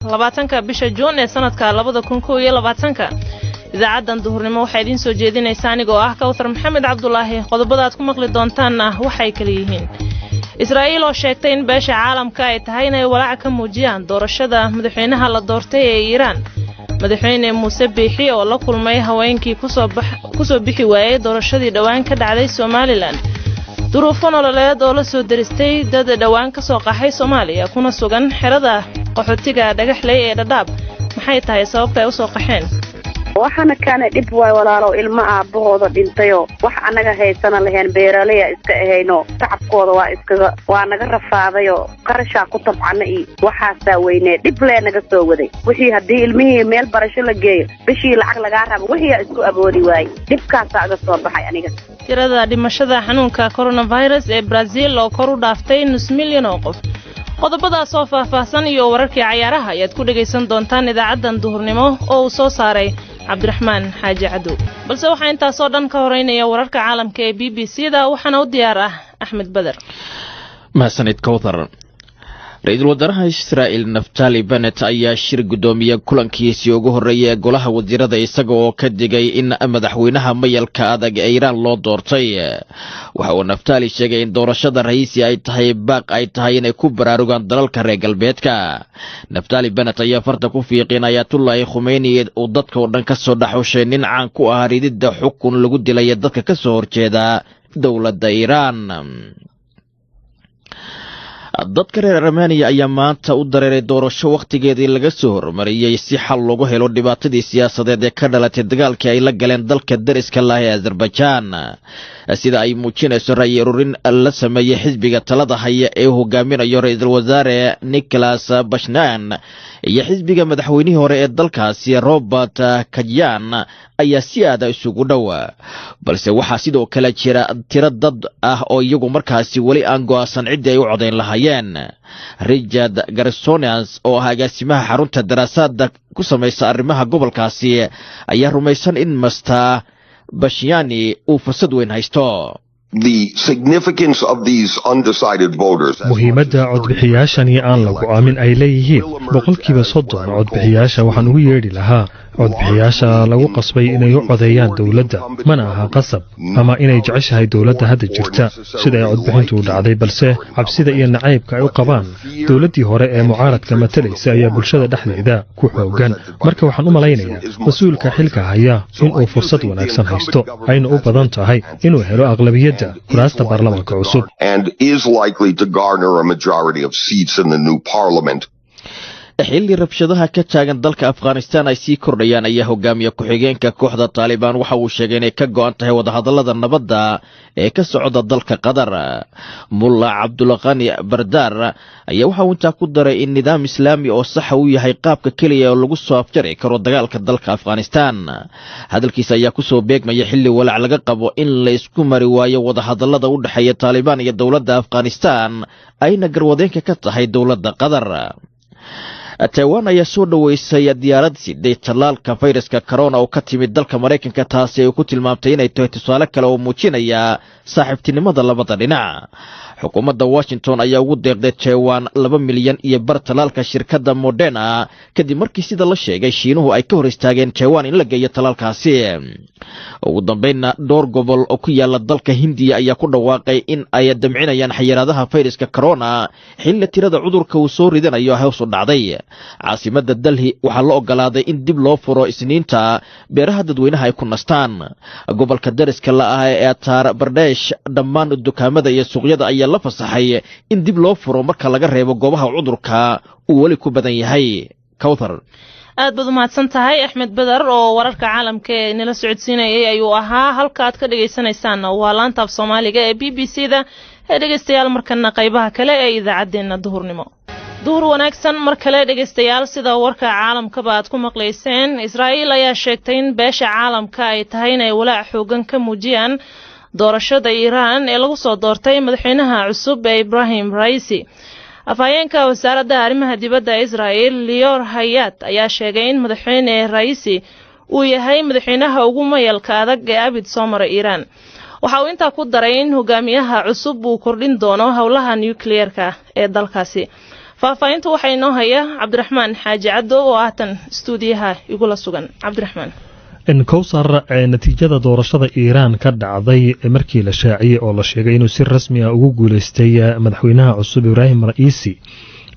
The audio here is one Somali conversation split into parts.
labaatanka bisha Juun ee sanadka 2022 idaacadan duhurnimo waxay idin soo jeedinaysaa anigoo ah Kawthar Maxamed Cabdullaahi qodobada aad ku maqli doontaan waxay kala yihiin Israa'iil oo sheegtay in beesha caalamka ay tahay inay walaac ka muujiyaan doorashada madaxweynaha la doortay ee Iiraan madaxweyne Muuse Biixi oo la kulmay haweenkii ku soo bixi waayay doorashadii dhawaan ka dhacday Somaliland duruufo nololeed oo la soo diristay dad dhawaan ka soo qaxay Soomaaliya kuna sugan xerada qaxootiga dhagaxley ee Dhadhaab maxay tahay sababta ay u soo qaxeen waxana kana dib way walaalo ilma aabahooda dhintayo wax anaga haysana lahayn beeraley iska ahayno tacabkooda waa naga rafaadayo qarasha ku tabcana waxa saaweynay dib leenaga soo waday wixii hadii ilmihii meel barasho la geeyo bishii lacag laga rabo wixii isku aboodi waay dibkaas aga soo baxay aniga tirada dhimashada xanuunka coronavirus ee Brazil oo kor u dhaaftay 9 milyan oo qof qodobadaas oo faahfaahsan iyo wararkii ciyaaraha ayaad ku dhageysan doontaan idaacadan duhurnimo oo uu soo saaray Cabdiraxmaan Xaaji Cadow balse waxa intaas oo dhan ka horeynaya wararka caalamka ee BBC-da waxana u diyaar ah Axmed Badar mahadsanid Kawthar Ra'iisul Wasaaraha Israa'iil Naftali Bennett ayaa shir gudoomiye kulankiisii ugu horeeyay golaha wasiirada isaga oo ka digay in madaxweynaha mayalka adag ee Iiraan loo doortay waxa uu Naftali sheegay in doorashada ra'iisi ay tahay baaq ay tahay inay ku baraarugaan dalalka reer galbeedka Naftali Bennett ayaa farta ku fiiqin Ayatollah Khomeini oo dadka oo dhan ka soo dhaxushay nin caan ku ah ridida xukun lagu dilay dadka ka soo horjeeda dawladda Iiraan dadka reer Armenia ayaa maanta u dareeray doorasho waqtigeedii laga soo hormariyay si xal loogu helo dhibaatadii siyaasadeed ee ka dhalatay dagaalkii ay la galeen dalka dariska ah ee Azerbaijan sida ay muujinayso ra'yi ururin la sameeyay xisbiga talada haya ee hogaaminayo ra'iisul wasaare Nicholas Pashinyan iyo xisbiga madaxweynihii hore ee dalkaasi Robert Kagan ayaa si aad isugu dhow balse waxa sidoo kale jira tiro dad ah oo iyagu markaasi wali aan go'aasan cid ay u codeyn lahaayeen Richard Garsonians oo agaasimaha xarunta daraasaadka ku sameeyay arrimaha gobolkaasi ayaa rumaysan in Mr. Pashinyan uu fursad weyn haysto The significance of these undecided voters muhiimadda codbixiyaashani aan la go'aamin ay leeyihiin boqolkiiba 30 codbixiyaasha waxaan ugu yeedhi lahaa codbixiyaasha lagu qasbay inay u codeeyaan dawladda mana aha qasab ama inay jeceshahay dawladda hadda jirta sida ay codbixintu u dhacday balse cabsida iyo nacaybka ay u qabaan dawladdii hore ee mucaaradka matalaysa ayaa bulshada dhexdeeda ku xoogan marka waxaan u malaynayaa mas'uulka xilka haya inuu fursad wanaagsan haysto ayna u badan tahay inuu helo aqlabiyadda kuraasta baarlamaanka cusub and is likely to garner a majority of seats in the new parliament xilli rabshadaha ka taagan dalka Afghanistan ay sii kordhayaan ayaa hogaamiye ku-xigeenka kooxda Taliban waxa uu sheegay inay ka go'an tahay wadahadallada nabadda ee ka socda dalka Qatar Mullah Abdul Ghani Bardar ayaa waxa uu intaa ku daray in nidaam islaami oo sax u yahay qaabka kaliya oo lagu soo afjari karo dagaalka dalka Afghanistan hadalkiisa ayaa ku soo beegmaya xilli walaac laga qabo in la isku mari waayo wadahadallada u dhaxeeya Taliban iyo dawladda Afghanistan ayna garwadeenka ka tahay dawladda Qatar Taiwan ayaa soo dhaweysay diyaarad siday talaalka fayraska corona oo ka timid dalka Mareykanka taasi ay ku tilmaamtay inay tahay tusaale kale oo muujinaya saaxiibtinimada labada dhinac xukuumadda Washington ayaa ugu deeqday Taiwan 2 milyan iyo bar talaalka shirkadda Moderna kadib markii sida la sheegay Shiinuhu ay ka hor istaageen Taiwan in la geeyo talaalkaasi ugu dambeynna dhowr gobol oo ku yaala dalka Hindiya ayaa ku dhawaaqay in ay damcinayaan xayiraadaha fayraska corona xilli tirada cudurka uu soo ridanayo hoos u dhacday caasimadda Delhi waxaa la ogolaaday in dib loo furo Isniinta beeraha dadweynaha ay ku nastaan gobolka dariska la ah ee Uttar Pradesh dhammaan dukaamada iyo suuqyada ayaa la fasaxay in dib loo furo marka laga reebo goobaha cudurka uu wali ku badan yahay Kawthar aad baad u mahadsan tahay Axmed Badar oo wararka caalamka ee nala socodsiinayay ayuu ahaa halka aad ka dhageysanaysaan waa laanta af Soomaaliga ee BBC-da ee dhageystayaal markana qaybaha kale ee idaacadeena duhurnimo duhur wanaagsan mar kale dhageystayaal sida warka caalamka baad ku maqleyseen Israa'iil ayaa sheegtay in beesha caalamka ay tahay inay walaac xoogan ka muujiyaan doorashada Iiraan ee lagu soo doortay madaxweynaha cusub ee Ibrahim Raisi afhayeenka wasaaradda arrimaha dibadda Israa'iil Lior Hayat ayaa sheegay in madaxweyne Raisi uu yahay madaxweynaha ugu mayalka adag ee abid soo maray Iiraan waxa uu intaa ku daray in hogaamiyaha cusub uu kordhin doono hawlaha nuclear-ka ee dalkaasi faahfaahinta waxaa inoo haya cabdiraxmaan xaaji caddo oo haatan stuudiyaha igula sugan. cabdiraxmaan. kowsar natiijada doorashada Iiraan ka dhacday markii la shaaciyay oo la sheegay inuu si rasmi ah ugu guuleystay madaxweynaha cusub Ibrahim Ra'iisi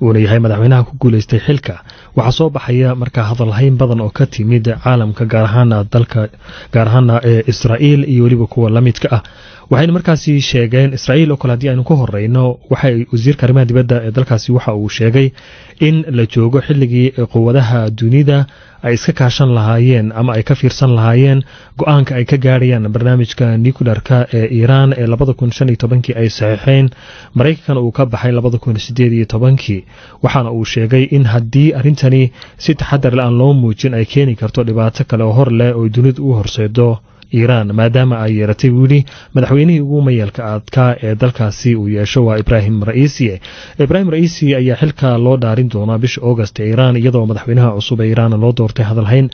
uuna yahay madaxweynaha ku guuleystay xilka waxaa soo baxaya markaa hadalhayn badan oo ka timid caalamka gaar ahaan Israa'iil iyo waliba kuwa la midka ah. waxayna markaasi sheegeen Israa'iil oo kale hadii aynu ku horeyno waxay wasiirka arrimaha dibadda ee dalkaasi waxa uu sheegay in la joogo xilligii quwadaha dunida ay iska kaashan lahaayeen ama ay ka fiirsan lahaayeen go'aanka ay ka gaarayaan barnaamijka nuclearka ee Iiraan ee 2015 ay saxiixeen Mareykanka uu ka baxay 2018 waxaana uu sheegay in haddii arintani si taxadar leh aan loo muujin ay keeni karto dhibaato kale oo hor leh oo dunida u horseedo Iiraan maadaama ay yeeratay wili madaxweynihii ugu mayalka adkaa ee dalkaasi uu yeesho waa Ibrahim Ra'iisi ayaa xilka loo dhaarin doonaa bisha August ee Iiraan iyadoo madaxweynaha cusub ee Iiraan loo doortay hadalhayn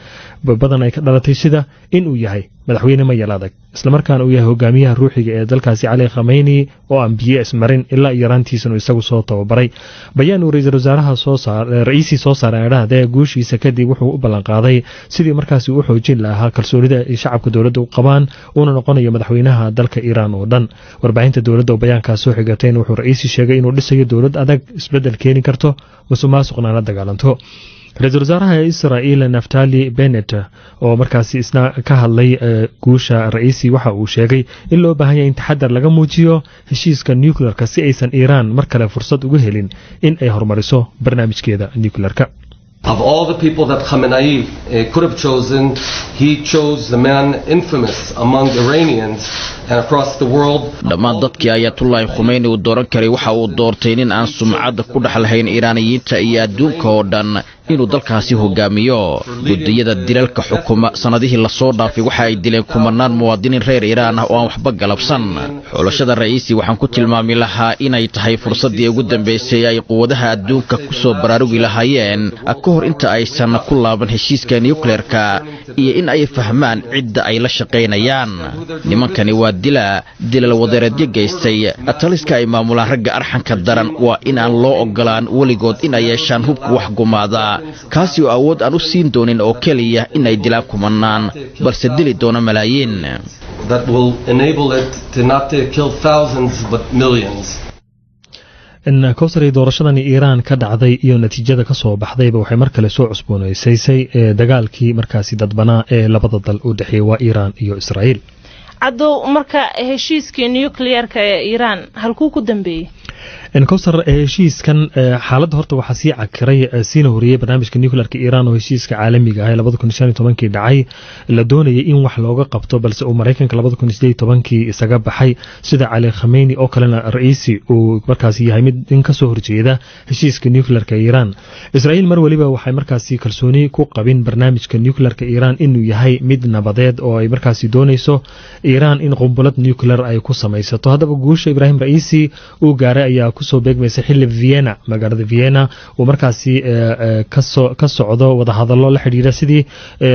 badan ay ka dhalatay sida in uu yahay madaxweyne mayal adag isla markaana uu yahay hogaamiyaha ruuxiga ee dalkaasi Ali Khamenei oo aan biyo ismarin ilaa Iiraantiisana isagu soo tababaray. bayaan uu ra'iisul wasaaraha Ra'iisi soo saaray guushiisa kadib wuxuu u ballan qaaday sidii markaasi uu xoojin lahaa kalsoonida ay shacabka dawladda u qabaan uuna noqonayo madaxweynaha dalka Iiraan oo dhan. warbaahinta dawladda oo bayaankaas soo xigatay wuxuu Ra'iisi sheegay inuu dhisayo dawlad adag isbedel keeni karto musuqmaasuqna la dagaalanto. ra'iisul wasaaraha Israa'iil Naftali Bennett oo markaasi isna ka hadlay guusha Ra'iisi waxa uu sheegay in loo baahan yahay in taxadar laga muujiyo heshiiska nuclearka si aysan Iiraan mar kale fursad ugu helin in ay horumariso barnaamijkeeda nuclearka. Of all the people that Khamenei could have chosen, he chose the man infamous among Iranians and across the world. dhammaan dadkii Ayatollah Khomeini uu dooran karay waxa uu doortay nin aan sumcad ku dhaxlahayn Iiraaniyiinta iyo adduunka oo dhan inuu dalkaasi hogaamiyo. gudiyada dilalka xukuma sanadihii la soo dhaafay waxa ay dileen kumanaan muwaadiniin reer Iiraan ah oo aan waxba galabsan. xulashada Ra'iisi waxaan ku tilmaami lahaa inay tahay fursadii ugu dambeysay ay quwadaha adduunka ku soo baraarugi lahaayeen kahor inta aysan ku laaban heshiiska nuclearka iyo in ay fahmaan cidda ay la shaqeynayaan. nimankani waa dilal wadareedyo geystay taliska ay maamulaan ragga arxanka daran waa inaan loo ogolaan weligood in ay yeeshaan hubka wax gumaada kaasi oo awood aan u siin doonin oo keliya in ay dilaan kumanaan balse dili doona malaayiin. That will enable it to not kill thousands but millions. in kowsari doorashadani Iiraan ka dhacday iyo natiijada ka soo baxdayba waxay mar kale soo cusboonaysay dagaalkii markaasi dadbanaa ee labada dal u dhaxeeyay waa Iiraan iyo Israa'iil. caddo marka heshiiskii nuclearka ee Iiraan halkuu ku dambeeyay in kowsar heshiiskan xaaladda horta waxa sii cakiray siina horiyay barnaamijka nuclearka Iiraan oo heshiiska caalamiga ah 2015 dhacay la doonayay in wax looga qabto balse uu Mareykanka 2018 isaga baxay sida Ali Khamenei oo kalena Ra'iisi uu markaasi yahay mid in ka soo horjeeda heshiiska nuclearka Iiraan. Israa'iil mar waliba waxay markaasi kalsooni ku qabin barnaamijka nuclearka Iiraan inuu yahay mid nabadeed oo ay markaasi doonayso Iiraan in qunbulad nuclear ay ku samaysato. haddaba guusha Ibrahim Ra'iisi uu gaaray ayaa ku soo beegmaysa xilli Vienna magaalada Vienna oo markaasi ka socdo wada hadallo la xiriira sidii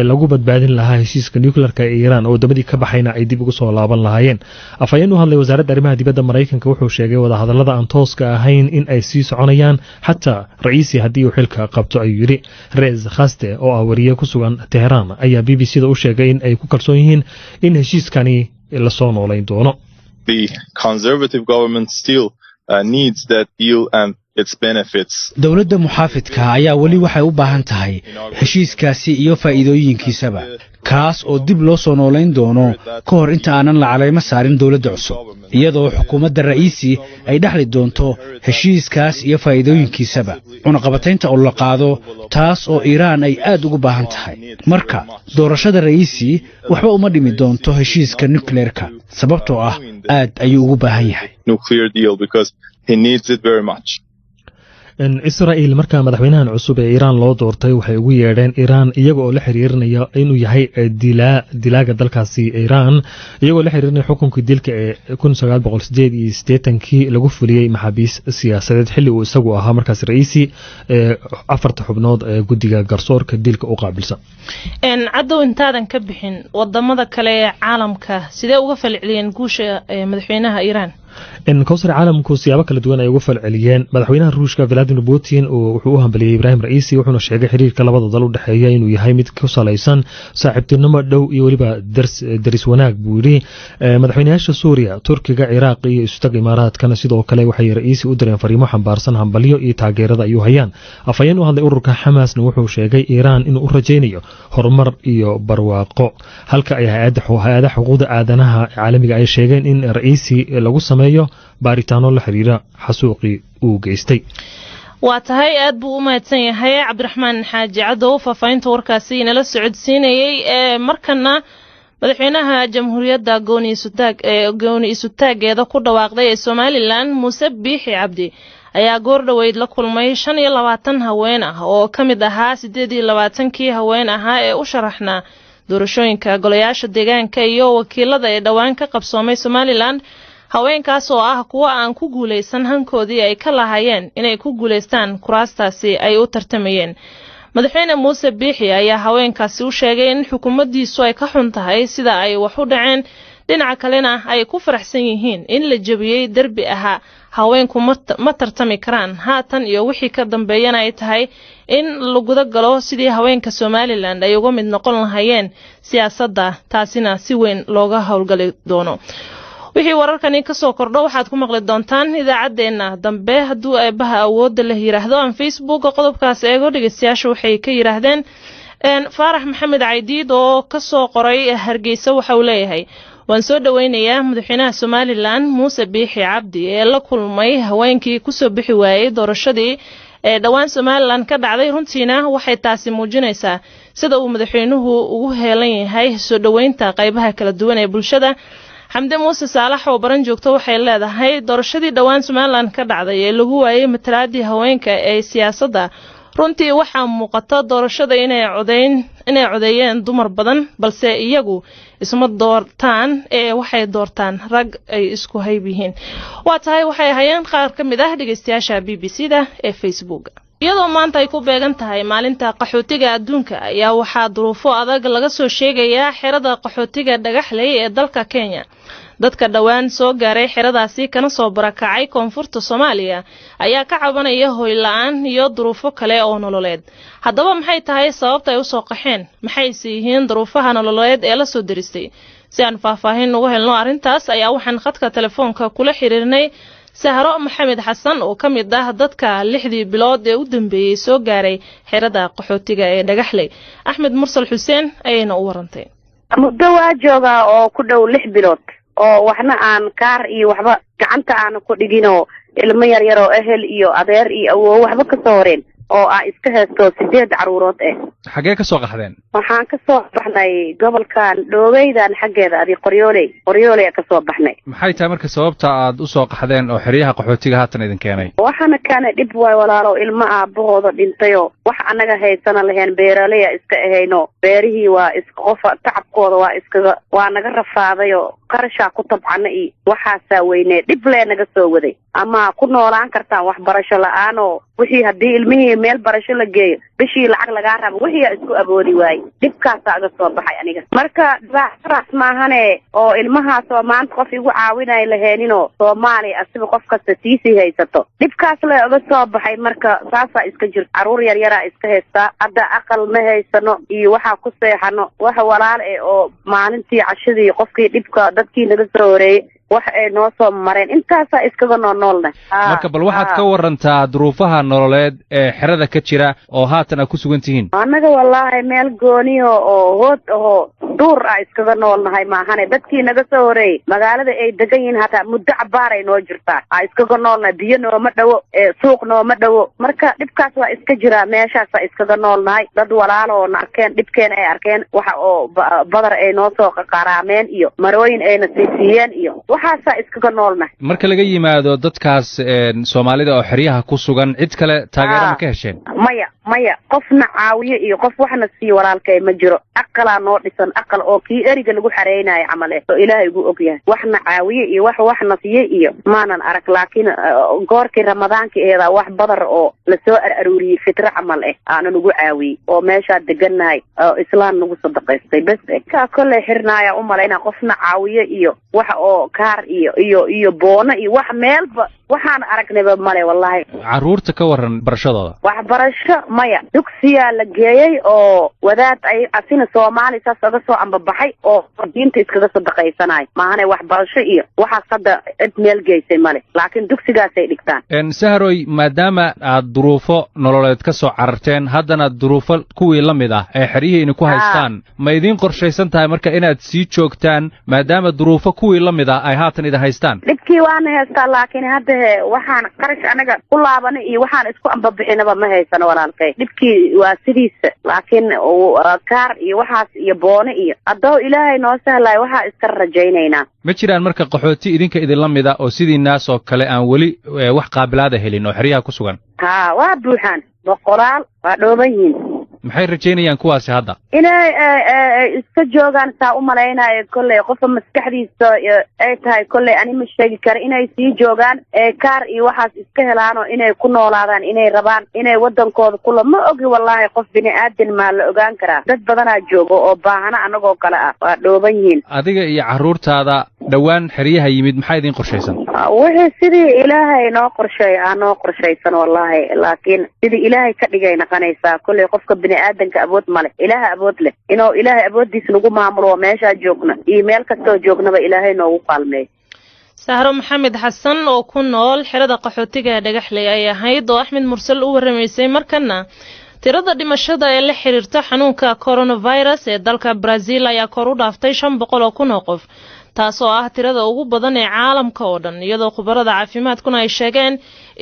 lagu badbaadin lahaa heshiiska nuclearka ee Iiraan oo waddamadii ka baxayna ay dib ugu soo laaban lahaayeen. afayeen u hadlay wasaaradda arrimaha dibadda Mareykanka wuxuu sheegay wada hadallada aan tooska ahayn in ay sii soconayaan xataa Ra'iisi haddii uu xilka qabto ayuu yiri. Rez Khaste oo ah wariye ku sugan Tehran ayaa BBC-da u sheegay in ay ku kalsoon yihiin in heshiiskani la soo noolayn doono. The conservative government still needs that deal and its benefits. dawladda muxaafidka ayaa wali waxay u baahan tahay heshiiskaasi iyo faa'iidooyinkiisaba kaas oo dib loo soo noolayn doono ka hor inta aanan la calaymo saarin dawladda cusub iyadoo xukuumadda Ra'iisi ay dhaxli doonto heshiiskaas iyo faa'iidooyinkiisaba cunaqabataynta oo la qaado taas oo Iiraan ay aad ugu baahan tahay. marka doorashada Ra'iisi waxba uma dhimi doonto heshiiska nuclearka sababtoo ah aad ayuu ugu baahan yahay nuclear deal because he needs it very much. Israa'iil marka madaxweynahan cusub ee Iiraan loo doortay waxay ugu yeedheen Iiraan iyaga oo la xiriirinaya inuu yahay dilaaga dalkaasi Iiraan iyagoo la xiriirinaya xukunkii dilka ee 1988 lagu fuliyay maxaabiis siyaasadeed xilli uu isagu ahaa markaas Ra'iisi afarta xubnood ee guddiga garsoorka dilka u qaabilsan. caddow intaadan ka bixin wadamada kale ee caalamka sidee uga falceliyeen guusha madaxweynaha Iiraan? kowsar caalamku siyaabo kala duwan ay uga falceliyeen madaxweynaha ruushka Vladimir Putin wuxuu u hambaliyay Ibrahim Raisi wuxuuna sheegay xiriirka labada dal u dhaxeeya inuu yahay mid ku saleysan saaxiibtinimo dhow iyo waliba daris wanaag buu yiri madaxweynayaasha Suuriya Turkiga Ciraaq iyo Istaag Imaaraadkana sidoo kale waxay Raisi u direen fariimo xambaarsan hambaliyo iyo taageerada ay u hayaan afayeen u hadlay ururka Xamaasna wuxuu sheegay Iiraan inuu u rajaynayo horumar iyo barwaaqo halka ay hay'adaha xuquuqda aadanaha caalamiga ay sheegeen in Raisi lagu sameeyo baaritaano la xiriira xasuuqii uu geystay waa tahay aad buu u mahadsan yahay Cabdiraxmaan Xaaji Cadow faafaynta warkaasi inala socodsiinayay markana madaxweynaha jamhuuriyadda gooni isutaageeda ku dhawaaqday ee Somaliland Muuse Biixi Cabdi ayaa goor dhaweyd la kulmay 25 haween ah oo kamid ahaa 28kii haween ahaa ee u sharaxnaa doorashooyinka golayaasha deegaanka iyo wakiilada ee dhawaan ka qabsoomay Somaliland haweenkaas oo ah kuwa aan ku guuleysan hankoodii ay ka lahaayeen inay ku guuleystaan kuraastaasi ay u tartamayeen madaxweyne Muuse Biixi ayaa haweenkaasi u sheegay in xukuumaddiisu ay ka xun tahay sida ay wax u dhaceen dhinaca kalena ay ku faraxsan yihiin in la jabiyay darbi ahaa haweenku ma tartami karaan haatan iyo wixii ka dambeeyana ay tahay in lagu galo sidii haweenka Somaliland ay uga mid noqon lahaayeen siyaasadda taasina si weyn looga howlgali doono wixii wararkani ka soo kordho waxaad ku maqli doontaan idaacadeena dambe hadduu eebaha awoodda la yiraahdo aan Facebook qodobkaas eego dhageystayaashu waxay ka yiraahdeen Faarax Maxamed Caydiid oo ka soo qoray Hargeysa waxa uu leeyahay waan soo dhaweynayaa madaxweynaha Somaliland Muuse Biixi Cabdi ee la kulmay haweenkii ku soo bixi waayay doorashadii ee dhawaan Somaliland ka dhacday runtiina waxay taasi muujinaysaa sida uu madaxweynuhu ugu heelan yahay soo dhaweynta qaybaha kala duwan ee bulshada Xamdi Muuse Saalax oo baran joogto waxay leedahay doorashadii dhawaan Somaliland ka dhacday ee lagu waayay matalaadii haweenka ee siyaasadda runtii waxaa muuqata doorashada inay codeeyeen dumar badan balse iyagu isma doortaan ee waxay doortaan rag ay isku hayb yihiin waa tahay waxay hayeen qaar ka mid ah dhageystayaasha BBC-da ee Facebook iyadoo maanta ay ku beegan tahay maalinta qaxootiga adduunka ayaa waxaa duruufo adag laga soo sheegayaa xerada qaxootiga Dhagaxley ee dalka Kenya dadka dhawaan soo gaaray xeradaasi kana soo barakacay koonfurta Soomaaliya ayaa ka cabanaya hoy la'aan iyo duruufo kale oo nololeed haddaba maxay tahay sababta ay u soo qaxeen maxay yihiin duruufaha nololeed ee la soo diristay si aan faahfaahin ugu helno arintaas ayaa waxaan khadka telefoonka kula xiriirnay Sahro Maxamed Xasan oo ka mid ah dadka 6 bilood ee u dambeeyay soo gaaray xerada qaxootiga ee Dhagaxley Axmed Mursal Xuseen ayayna u warantay muddo waa joogaa oo ku dhow 6 bilood oo waxna aan kaar iyo waxba gacanta aan ku dhigino ilmo yar yar oo ehel iyo adeer iyo awoow waxba ka soo horeen oo aan iska haysto 8 caruurood xagee ka soo qaxdeen waxaan ka soo baxnay gobolkan Dhoogeydan xageeda adi qoryooley ka soo baxnay maxay tahay marka sababta aad u soo qaxdeen oo xiriyaha qaxootiga haatan idin keenay waxana kana dib way walaalo ilmo aabahooda dhintayo wax anaga haysana lahayn beeraley iska ahayno beerihii waa iska qof tacabkooda waa naga rafaadayo qarasha ku tabcana iyo waxaasa weyne dib leenaga soo waday ama ku noolaan kartaan wax barasho la'aan oo wixii hadii ilmihii meel barasho la geeyo bishii lacag laga rabo wixii isku aboodi waay dibkaas aga soo baxay aniga marka dhibaatas maahane oo ilmahaas oo maanta qof igu caawinay laheenino Soomaaliya asiga qof kasta tiisi haysato dibkaas la uga soo baxay marka saasa iska jir caruur yar yar iska haysta hadda aqal ma haysano iyo waxa ku seexano wax walaal oo maalintii cashadii qofkii dibka dadkii naga soo horeeyay wax ay noo soo mareen intaas iskaga noolna marka bal waxaad ka warantaa duruufaha nololeed ee xerada ka jira oo haatan aad ku sugan tihiin anaga wallahi meel gooniyo oo hood oo duur iskaga noolnahay maahane dadkii naga soo horeeyay magaalada ay degan yihiin hata muddo cabaar ay noo jirtaa iskaga noolna biyo nooma dhawo suuq nooma dhawo marka dhibkaas waa iska jira meeshaas iskaga noolnahay dad walaalo oo arkeen dhibkeen ay arkeen waxa oo badar ay noo soo qaraameen iyo marooyin ayna siiyeen iyo waxaasa iskaga noolna marka laga yimaado dadkaas Soomaalida oo xiriyaha ku sugan cid kale taageero ma ka hesheen maya qofna caawiyo iyo qof waxna sii walaalkay ma jiro aqala noo dhisan aqal oo kii eriga lagu xareynayo camal oo ilaahay ugu ogyahay waxna caawiye iyo waxna siiye iyo maanan arag laakiin goorkii ramadaanka eeda wax badar oo la soo aruuriyay fitro camal aanan ugu caawiyey oo meesha deganahay oo islaan lagu sadaqaystay bas ka kale xirnaaya u malayna qofna caawiye iyo wax oo kaar iyo boona iyo wax meelba waxaan aragnayba male wallahi caruurta ka waran barashadooda waxbarasho maya dugsiya la geeyay oo wadaad ay asina Soomaali saas uga soo ambabaxay oo diinta iskaga sadaqaysanay maahane waxbarasho iyo waxa sada meel geysay male laakiin dugsigaas ay dhigtaan Sahroy maadaama aad duruufo nololeed ka soo cararteen haddana duruufo kuwii la mid ah ee xiriyihiina ku haystaan ma idin qorshaysan tahay marka inaad sii joogtaan maadaama duruufo kuwii la mid ah ay haatan idin haystaan dhibkii waan haystaa laakiin hadda waxaan qarash anaga ku laabanay iyo waxaan isku ambabixinaba ma haysano walaalkay dhibkii waa sidiisa laakiin kaar iyo waxaas iyo boone iyo adoo ilaahay noo sahlay waxa iska rajaynaynaa ma jiraan marka qaxooti idinka idin la mid ah oo sidii naas oo kale aan weli wax qaabilaada helin oo xiriyaha ku sugan waa buuxaan boqolaal waa dhooban yihiin maxay rajaynayaan kuwaasi hadda inay iska joogaan saa u malaynayo kolley qofka maskaxdiisa ay tahay kolley ani ma sheegi karo inay sii joogaan kaar iyo waxaas iska helaan oo inay ku noolaadaan inay rabaan inay wadankooda kula ma ogi wallahi qof bini aadan ma la ogaan karaa dad badanaa joogo oo baahana anagoo kale ah waa dhooban yihiin adiga iyo caruurtaada dhawaan xiriyaha yimid maxaa idin qorshaysan wixii sidii ilaahay noo qorshaysan wallahi laakiin sidii ilaahay ka dhigay naqanaysaa kolley qofka aadanka awood male ilaaha awood leh inuu ilaahay awoodiisa nagu maamulo meesha joogna iyo meel kastoo joognaba ilaahay noogu qaalmeeyo Sahro Maxamed Xasan oo ku nool xirada qaxootiga dhagaxley ay ahayd oo Axmed Mursal u waramaysay markana tirada dhimashada ee la xiriirta xanuunka coronavirus ee dalka Brazil ayaa kor u dhaaftay 500 oo kun oo qof taasoo ah tirada ugu badan ee caalamka oo dhan iyadoo khubarada caafimaadkuna ay sheegeen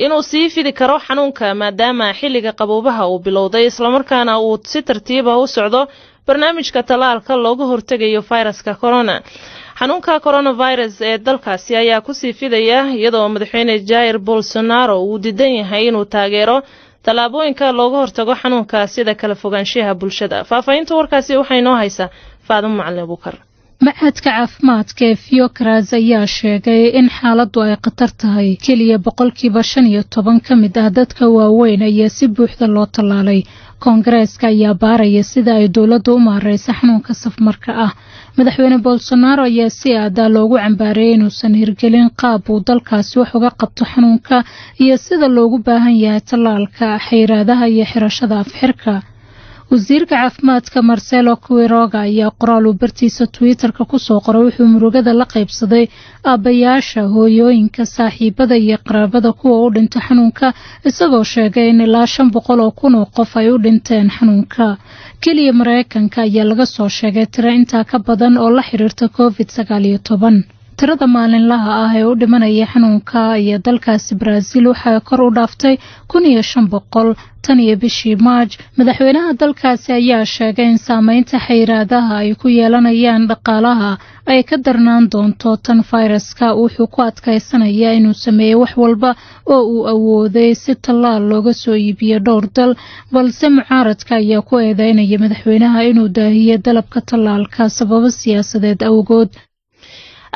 inuu sii fidi karo xanuunka maadaama xilliga qaboobaha uu bilowday isla markaana uu si tartiib ah u socdo barnaamijka talaalka looga hortagayo fayraska corona xanuunka coronavirus ee dalkaasi ayaa ku sii fidaya iyadoo madaxweyne Jair Bolsonaro uu diidan yahay inuu taageero talaabooyinka looga hortago xanuunka sida kala fogaanshaha bulshada faafaynta warkaasi waxay noo haysaa Faadimo Macalin Abuukar Macadka caafimaadka ee Fiocruz ayaa sheegay in xaaladdu ay khatar tahay kaliya 15% ka mid ah dadka waaweyn ayaa si buuxda loo talaalay Koongareeska ayaa baaraya sida ay dawladdu u maareyso xanuunka safmarka ah madaxweyne Bolsonaro ayaa si aad ah loogu cambaareeyay inuusan hirgelin qaab uu dalkaasi wax uga qabto xanuunka iyo sida loogu baahan yahay talaalka xayiraadaha iyo xirashada afxirka wasiirka caafimaadka Marcelo Quiroga ayaa qoraal uu bartiisa Twitterka ku soo qoray wuxuu murugada la qaybsaday aabayaasha hooyooyinka saaxiibada iyo qaraabada kuwa u dhintay xanuunka isagoo sheegay in ilaa 500 oo kun oo qof ay u dhinteen xanuunka kaliya Mareykanka ayaa laga soo sheegay tiro intaa ka badan oo la xiriirta COVID-19 tirada maalinlaha ah ee u dhimanaya xanuunka iyo dalkaasi Brazil waxa kor u dhaaftay 1500 tan iyo bishii Maaj madaxweynaha dalkaasi ayaa sheegay in saameynta xayiraadaha ay ku yeelanayaan dhaqaalaha ay ka darnaan doonto tan fayraska wuxuu ku adkaysanayaa inuu sameeyo wax walba oo uu awooday si talaal looga soo iibiyo dhowr dal balse mucaaradka ayaa ku eedeynaya madaxweynaha inuu daahiyo dalabka talaalka sababo siyaasadeed awgood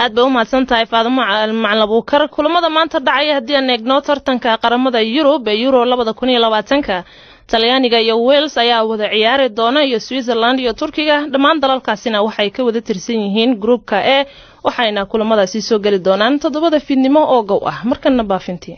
aad bay u mahadsantahay Faadimo Macalin Abuukar kulamada maanta dhacay hadii aan eegno tartanka qaramada Yurub ee Euro 2020 Talyaaniga iyo Wales ayaa wada ciyaari doona iyo Switzerland iyo Turkiga dhammaan dalalkaasina waxay ka wada tirsan yihiin groupka E waxayna kulamadaasi soo gali doonaan 7 fiidnimo oo gow ah markana baafintii